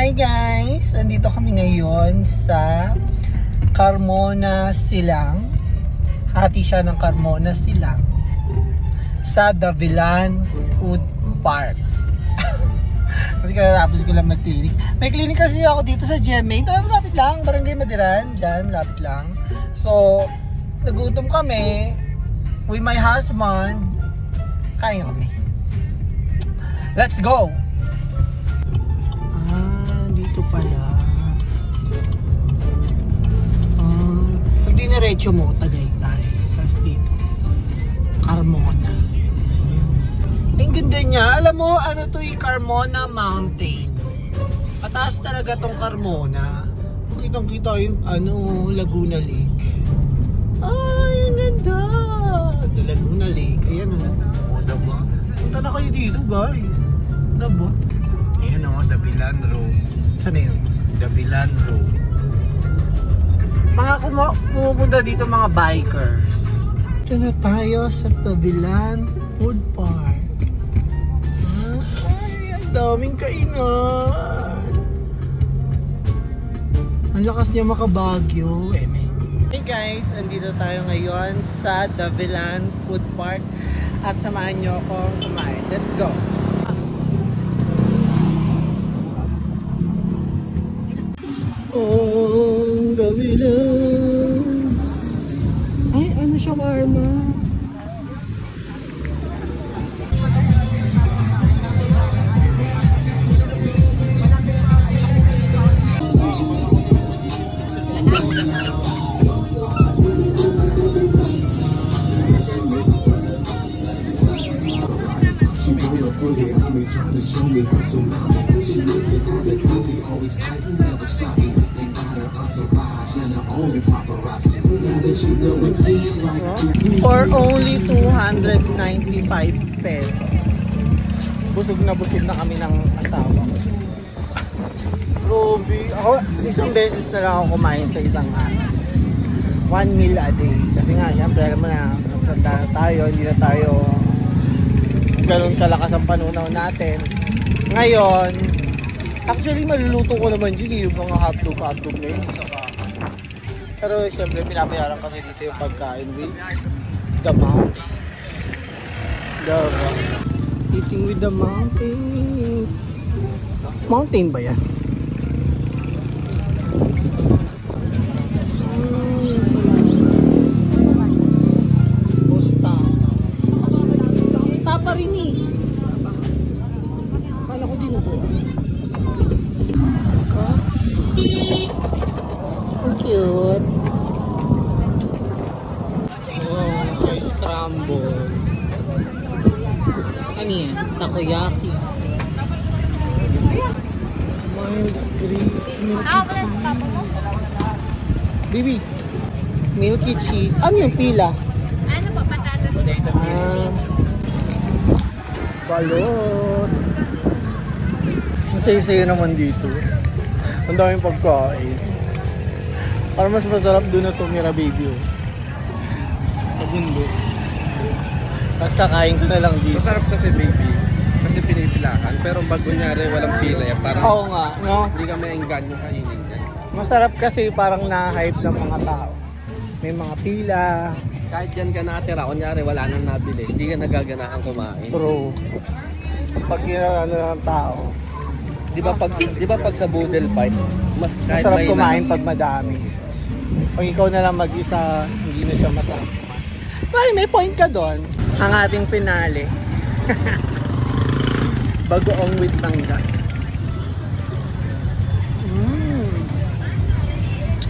Hi guys! Andito kami ngayon sa Carmona Silang. Hati siya ng Carmona Silang sa Davilan Food Park. Kasi katapos ko lang mag-clinic. May clinic kasi ako dito sa GMA. Malapit lang, Barangay Madiran. Diyan, malapit lang. So, nagutom kami with my husband. Kain kami. Let's go! Dito pala. Pag diniretso mo, Tagaytay. Tapos dito, Carmona. Ang ganda niya. Alam mo, ano to yung Carmona Mountain. Pataas talaga tong Carmona. Kitang-kita yung Laguna Lake. Ay, ang ganda. The Laguna Lake. Ayan o. O, diba? Punta na kayo dito, guys. Diba? Ayan o, Davilan Road. Saan na yun? Davilan Road. Mga pumupunta dito mga bikers. Ito na tayo sa Davilan Food Park. Ay, ang daming kainan. Ang lakas niya makabagyo. Hey guys, andito tayo ngayon sa Davilan Food Park. At samahan nyo akong kumain. Let's go! Oh, Davilan. Ay, ano siya, Marma? For only 295 pesos. Busog na kami ng asawa ko. Ruby, ako isang beses na lang ako kumain sa isang one meal a day. Kasi nga, siyempre alam mo na, natanda na tayo, hindi na tayo ganun kalakas ang panunaw natin. Ngayon, actually maluluto ko naman yun, yung mga hotdog na yun, isa pa. Pero siyempre pinapayaran kasi dito yung pagkain with the mountains. Eating with the mountains. Mountain ba yan? Bosta. Tapa rin eh. Kala ko din ito. Cute. Oh, ice scramble. Ano yan? Takoyaki. Miles Grease. Milky cheese. Baby. Milky cheese. Ano yung pila? Ano pa? Patatas. Balot. Masaya-saya naman dito. Ang daming pagkain. Parang mas masarap doon na tumira, baby. Sa bundok. Tapos kakain ko na lang dito. Masarap kasi, baby. Kasi pinipilakan. Pero pag kunyari walang pila, parang oo nga, no? hindi ka may engganyo kainin yan. Masarap kasi parang na-hype ng mga tao. May mga pila. Kahit dyan ka nakatira, kunyari wala nang nabili, hindi ka nagaganahan kumain. True. Pag ano ng tao. Di ba pag sa Boodle Fight, mas kahit masarap may kumain pag madami. Pag ikaw na lang mag-isa, hindi na siya masarap. Ay, may point ka doon. Ang ating finale. Bagoong with mangga.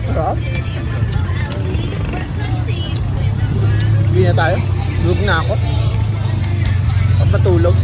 Sarap. Hindi na tayo. Lug na ako. Patulog.